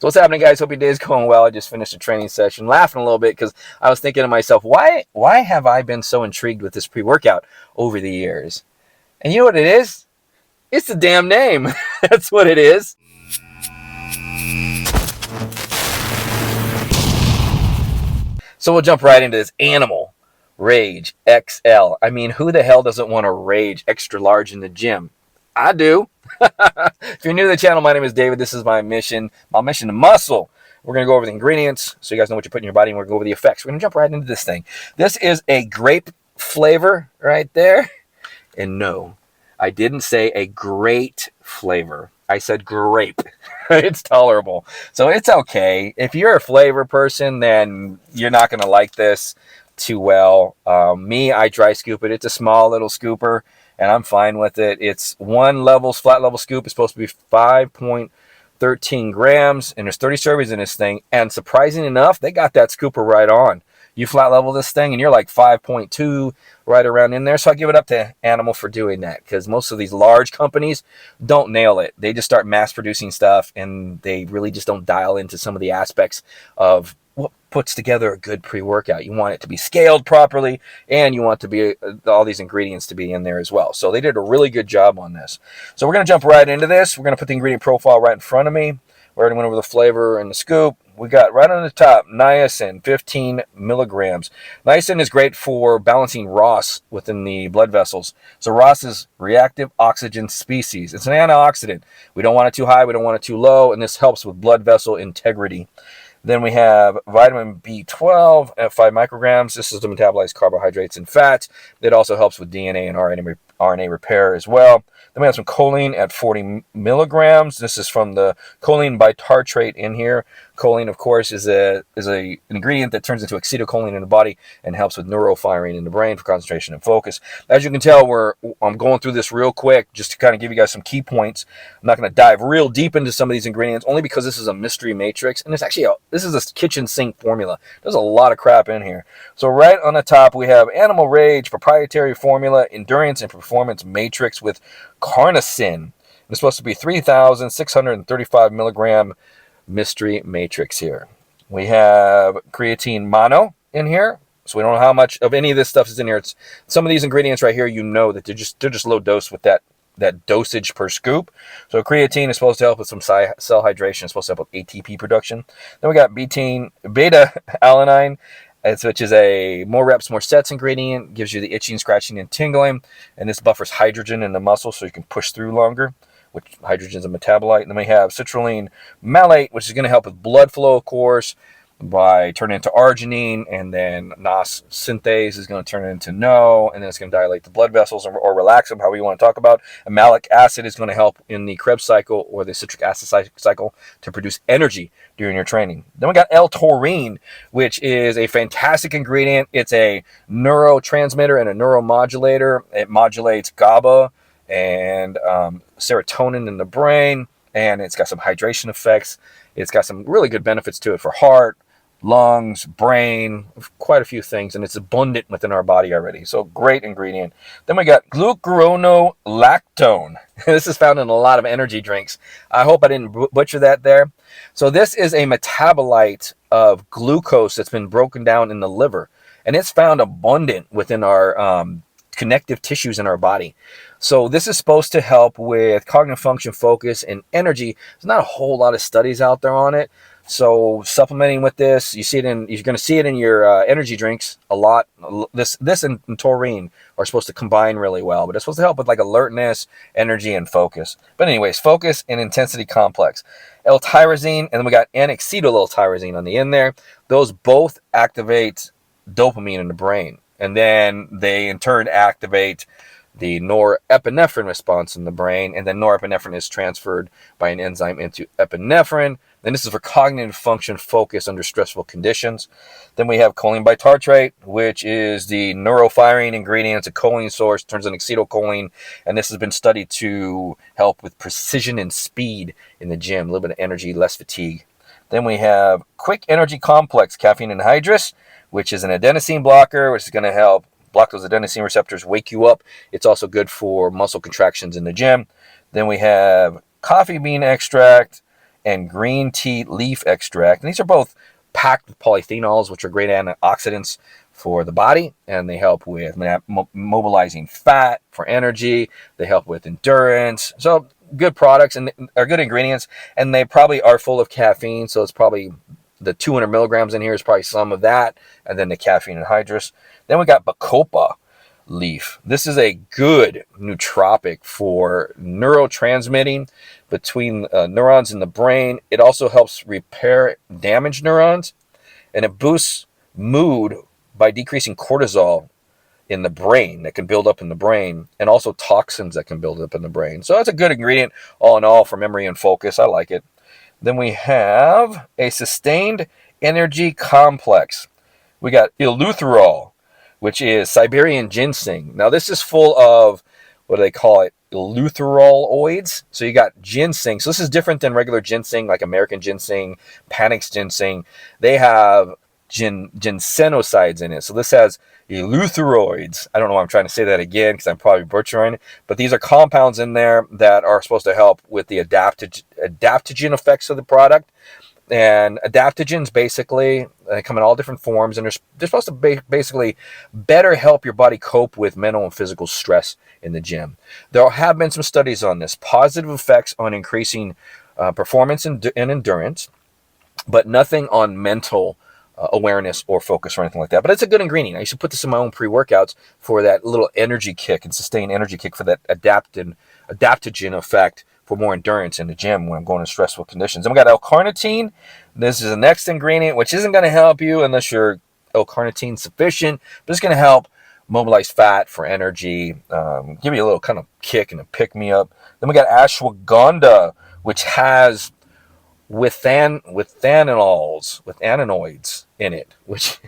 So what's happening, guys? Hope your day is going well. I just finished a training session, laughing a little bit because I was thinking to myself, why have I been so intrigued with this pre-workout over the years? And you know what it is? It's the damn name. That's what it is. So we'll jump right into this animal rage XL. I mean, who the hell doesn't want to rage extra large in the gym? I do. If you're new to the channel, my name is David. This is my mission to muscle. We're going to go over the ingredients so you guys know what you're putting in your body, and we're going to go over the effects. We're going to jump right into this thing. This is a grape flavor right there. And no, I didn't say a great flavor. I said grape. It's tolerable. So it's okay. If you're a flavor person, then you're not going to like this too well. I dry scoop it. It's a small little scooper, and I'm fine with it. It's flat level scoop. It's supposed to be 5.13 grams, and there's 30 servings in this thing. And surprising enough, they got that scooper right on. You flat level this thing, and you're like 5.2 right around in there. So I give it up to Animal for doing that, because most of these large companies don't nail it. They just start mass producing stuff, and they really just don't dial into some of the aspects of what puts together a good pre-workout. You want it to be scaled properly, and you want to be all these ingredients to be in there as well. So they did a really good job on this. So we're going to jump right into this. We're going to put the ingredient profile right in front of me. We already went over the flavor and the scoop. We got right on the top, niacin, 15 milligrams. Niacin is great for balancing ROS within the blood vessels. So ROS is reactive oxygen species. It's an antioxidant. We don't want it too high, we don't want it too low, and this helps with blood vessel integrity. Then we have vitamin B12 at 5 micrograms. This is to metabolize carbohydrates and fats. It also helps with DNA and RNA repair as well. Then we have some choline at 40 milligrams. This is from the choline bitartrate in here. Choline, of course, is an ingredient that turns into acetylcholine in the body and helps with neurofiring in the brain for concentration and focus. As you can tell, I'm going through this real quick just to kind of give you guys some key points. I'm not going to dive real deep into some of these ingredients, only because this is a mystery matrix, and this is a kitchen sink formula. There's a lot of crap in here. So right on the top, we have Animal Rage proprietary formula, endurance and performance matrix with carnicin. It's supposed to be 3,635 milligram mystery matrix here. We have creatine mono in here, so we don't know how much of any of this stuff is in here. It's some of these ingredients right here, you know that they're just low dose with that dosage per scoop. So creatine is supposed to help with some cell hydration. It's supposed to help with ATP production. Then we got beta alanine, which is a more reps, more sets ingredient. Gives you the itching, scratching, and tingling. And this buffers hydrogen in the muscle so you can push through longer, which hydrogen is a metabolite. And then we have citrulline malate, which is going to help with blood flow, of course, by turning into arginine, and then NOS synthase is going to turn it into NO, and then it's going to dilate the blood vessels or relax them, however you want to talk about. And malic acid is going to help in the Krebs cycle or the citric acid cycle to produce energy during your training. Then we got L-Taurine, which is a fantastic ingredient. It's a neurotransmitter and a neuromodulator. It modulates GABA and serotonin in the brain, and it's got some hydration effects. It's got some really good benefits to it for heart, lungs, brain, quite a few things, and it's abundant within our body already. So great ingredient. Then we got glucuronolactone. This is found in a lot of energy drinks. I hope I didn't butcher that there. So this is a metabolite of glucose that's been broken down in the liver, and it's found abundant within our connective tissues in our body. So this is supposed to help with cognitive function, focus, and energy. There's not a whole lot of studies out there on it. So supplementing with this, you're going to see it in your energy drinks a lot. This and taurine are supposed to combine really well, but it's supposed to help with like alertness, energy, and focus. But anyways, focus and intensity complex. L-tyrosine, and then we got N-acetyl-L-tyrosine on the end there. Those both activate dopamine in the brain, and then they in turn activate the norepinephrine response in the brain, and then norepinephrine is transferred by an enzyme into epinephrine. Then this is for cognitive function, focus under stressful conditions. Then we have choline bitartrate, which is the neurofiring ingredient. It's a choline source, turns into acetylcholine, and this has been studied to help with precision and speed in the gym, a little bit of energy, less fatigue. Then we have quick energy complex, caffeine anhydrous, which is an adenosine blocker, which is going to help block those adenosine receptors, wake you up. It's also good for muscle contractions in the gym. Then we have coffee bean extract, and green tea leaf extract. And these are both packed with polyphenols, which are great antioxidants for the body, and they help with mobilizing fat for energy. They help with endurance. So good products and are good ingredients, and they probably are full of caffeine. So it's probably the 200 milligrams in here is probably some of that, and then the caffeine anhydrous. Then we got bacopa leaf. This is a good nootropic for neurotransmitting between neurons in the brain. It also helps repair damaged neurons, and it boosts mood by decreasing cortisol in the brain that can build up in the brain, and also toxins that can build up in the brain. So that's a good ingredient all in all for memory and focus. I like it. Then we have a sustained energy complex. We got eleuthерol, which is Siberian ginseng. Now this is full of, what do they call it, eleutheroids. So you got ginseng. So this is different than regular ginseng, like American ginseng, Panax ginseng. They have ginsenosides in it. So this has eleutheroids. I don't know why I'm trying to say that again because I'm probably butchering it. But these are compounds in there that are supposed to help with the adaptogen effects of the product. And adaptogens basically they come in all different forms, and they're supposed to basically better help your body cope with mental and physical stress in the gym. There have been some studies on this, positive effects on increasing performance and endurance, but nothing on mental awareness or focus or anything like that. But it's a good ingredient. I used to put this in my own pre-workouts for that little energy kick and sustained energy kick for that adaptogen effect for more endurance in the gym when I'm going in stressful conditions. And we got L-Carnitine. This is the next ingredient, which isn't going to help you unless you're L-Carnitine sufficient, but it's going to help mobilize fat for energy, give you a little kind of kick and a pick-me-up. Then we got ashwagandha, which has ananoids in it, which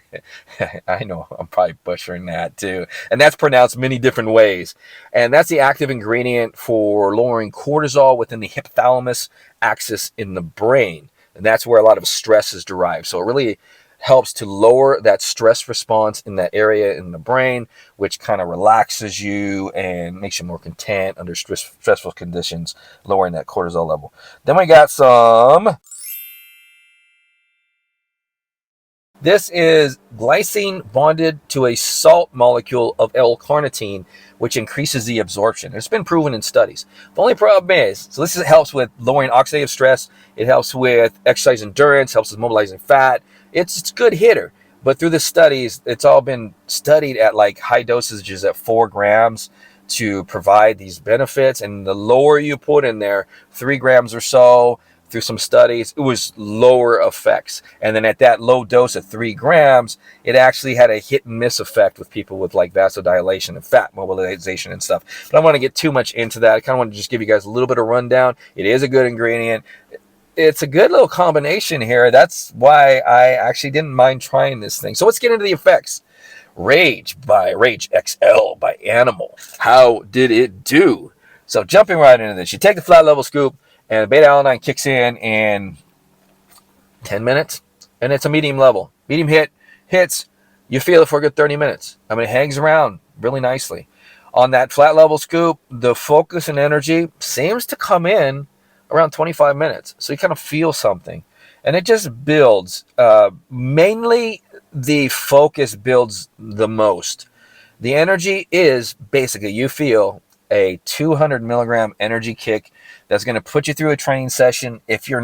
I know I'm probably butchering that too. And that's pronounced many different ways. And that's the active ingredient for lowering cortisol within the hypothalamus axis in the brain. And that's where a lot of stress is derived. So it really helps to lower that stress response in that area in the brain, which kind of relaxes you and makes you more content under stressful conditions, lowering that cortisol level. Then we got some. This is glycine bonded to a salt molecule of L-carnitine, which increases the absorption. It's been proven in studies. The only problem is, so this helps with lowering oxidative stress. It helps with exercise endurance, helps with mobilizing fat. It's a good hitter. But through the studies, it's all been studied at like high dosages at 4 grams to provide these benefits. And the lower you put in there, 3 grams or so, through some studies, it was lower effects. And then at that low dose of 3 grams, it actually had a hit and miss effect with people with like vasodilation and fat mobilization and stuff. But I don't want to get too much into that. I kind of want to just give you guys a little bit of rundown. It is a good ingredient. It's a good little combination here. That's why I actually didn't mind trying this thing. So let's get into the effects. Rage XL by Animal. How did it do? So jumping right into this, you take the flat level scoop, and beta-alanine kicks in 10 minutes, and it's a medium level. Medium hits, you feel it for a good 30 minutes. I mean, it hangs around really nicely. On that flat level scoop, the focus and energy seems to come in around 25 minutes. So you kind of feel something. And it just builds. Mainly, the focus builds the most. The energy is basically, you feel a 200 milligram energy kick that's going to put you through a training session. If you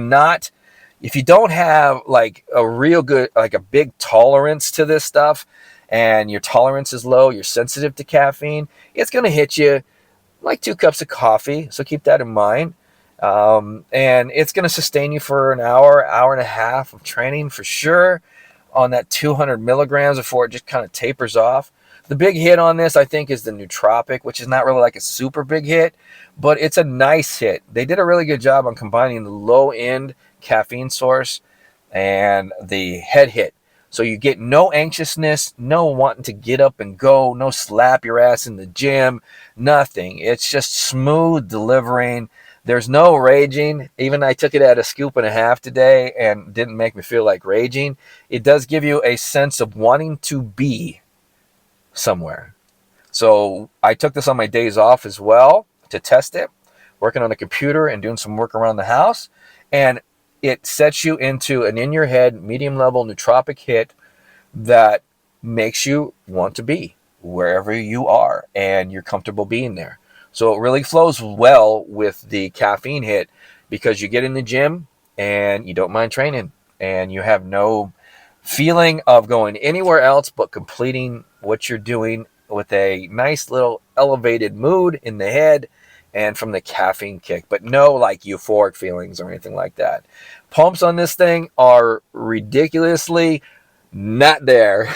don't have like a real good, like a big tolerance to this stuff, and your tolerance is low, you're sensitive to caffeine, it's going to hit you like 2 cups of coffee. So keep that in mind. And it's going to sustain you for an hour and a half of training for sure on that 200 milligrams before it just kind of tapers off. The big hit on this, I think, is the Nootropic, which is not really like a super big hit, but it's a nice hit. They did a really good job on combining the low-end caffeine source and the head hit. So you get no anxiousness, no wanting to get up and go, no slap your ass in the gym, nothing. It's just smooth delivering. There's no raging. Even I took it at a scoop and a half today and didn't make me feel like raging. It does give you a sense of wanting to be somewhere. So I took this on my days off as well to test it, working on the computer and doing some work around the house. And it sets you into an in your head medium level nootropic hit that makes you want to be wherever you are and you're comfortable being there. So it really flows well with the caffeine hit because you get in the gym and you don't mind training and you have no feeling of going anywhere else but completing what you're doing with a nice little elevated mood in the head and from the caffeine kick, but no like euphoric feelings or anything like that. Pumps on this thing are ridiculously not there.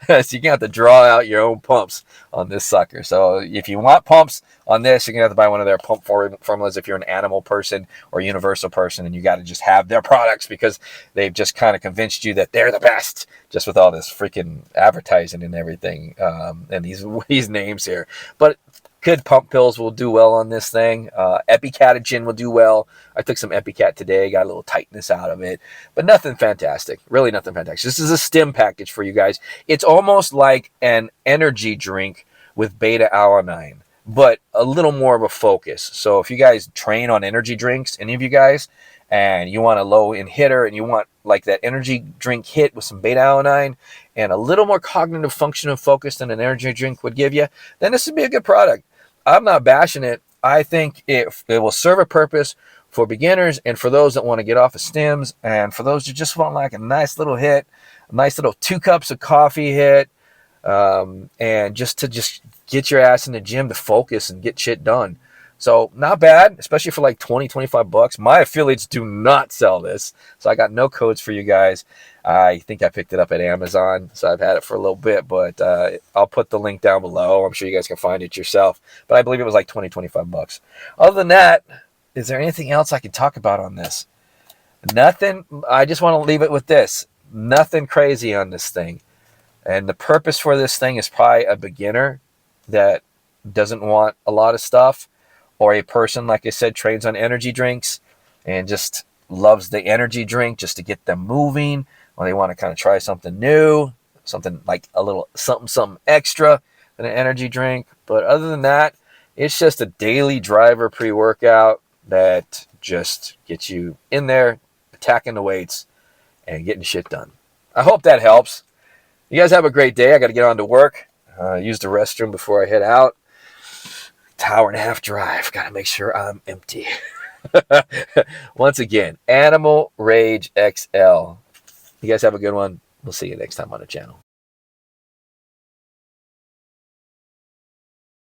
So you're gonna have to draw out your own pumps on this sucker. So if you want pumps on this, you're gonna have to buy one of their pump formulas if you're an animal person or universal person, and you got to just have their products because they've just kind of convinced you that they're the best, just with all this freaking advertising and everything, and these names here. But Kid pump pills will do well on this thing. Epicatogen will do well. I took some Epicat today, got a little tightness out of it, but nothing fantastic. Really nothing fantastic. This is a stim package for you guys. It's almost like an energy drink with beta-alanine, but a little more of a focus. So if you guys train on energy drinks, any of you guys, and you want a low in hitter and you want like that energy drink hit with some beta-alanine and a little more cognitive function and focus than an energy drink would give you, then this would be a good product. I'm not bashing it. I think it will serve a purpose for beginners and for those that want to get off of stims and for those who just want like a nice little hit, a nice little 2 cups of coffee hit, and just get your ass in the gym to focus and get shit done. So not bad, especially for like 20, 25 bucks. My affiliates do not sell this, so I got no codes for you guys. I think I picked it up at Amazon, so I've had it for a little bit, but I'll put the link down below. I'm sure you guys can find it yourself, but I believe it was like 20, 25 bucks. Other than that, is there anything else I can talk about on this? Nothing. I just want to leave it with this. Nothing crazy on this thing. And the purpose for this thing is probably a beginner that doesn't want a lot of stuff, or a person, like I said, trains on energy drinks and just loves the energy drink just to get them moving, or they want to kind of try something new, something like a little something extra than an energy drink. But other than that, it's just a daily driver pre-workout that just gets you in there, attacking the weights and getting shit done. I hope that helps. You guys have a great day. I got to get on to work. Use the restroom before I head out. Hour-and-a-half drive. Got to make sure I'm empty. Once again, Animal Rage XL. You guys have a good one. We'll see you next time on the channel.